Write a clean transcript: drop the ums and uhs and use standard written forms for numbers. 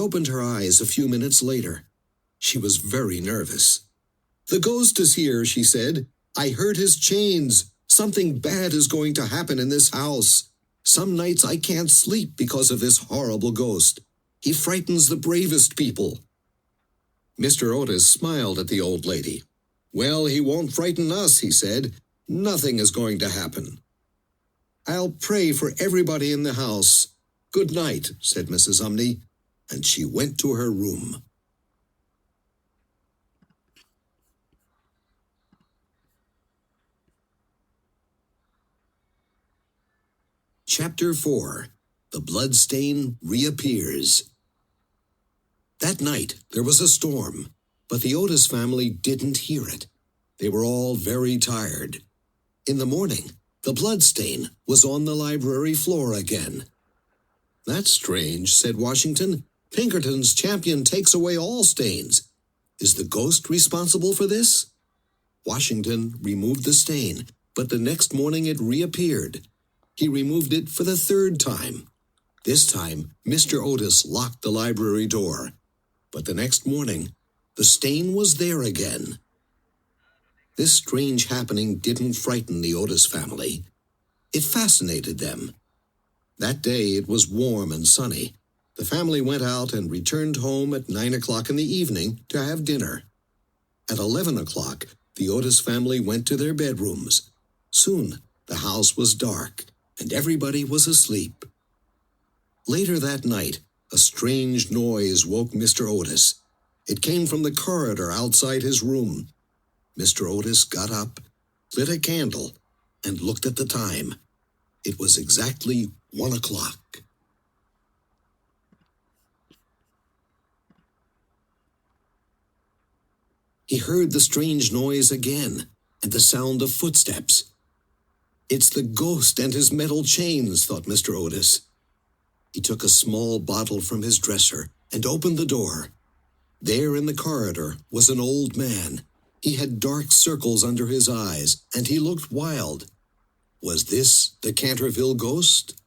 opened her eyes a few minutes later. She was very nervous. "The ghost is here," she said. "I heard his chains. Something bad is going to happen in this house. Some nights I can't sleep because of this horrible ghost. He frightens the bravest people." Mr. Otis smiled at the old lady. "Well, he won't frighten us," he said. "Nothing is going to happen. I'll pray for everybody in the house. Good night," said Mrs. Umney, and she went to her room. Chapter 4. The Bloodstain Reappears. That night there was a storm, but the Otis family didn't hear it. They were all very tired. In the morning, the bloodstain was on the library floor again. "That's strange," said Washington. "Pinkerton's champion takes away all stains. Is the ghost responsible for this?" Washington removed the stain, but the next morning it reappeared. He removed it for the third time. This time, Mr. Otis locked the library door. But the next morning, the stain was there again. This strange happening didn't frighten the Otis family. It fascinated them. That day it was warm and sunny. The family went out and returned home at 9 o'clock in the evening to have dinner. At 11 o'clock, the Otis family went to their bedrooms. Soon, the house was dark, and everybody was asleep. Later that night, a strange noise woke Mr. Otis. It came from the corridor outside his room. Mr. Otis got up, lit a candle, and looked at the time. It was exactly 1 o'clock. He heard the strange noise again, and the sound of footsteps. "It's the ghost and his metal chains," thought Mr. Otis. He took a small bottle from his dresser and opened the door. There in the corridor was an old man. He had dark circles under his eyes, and he looked wild. Was this the Canterville ghost?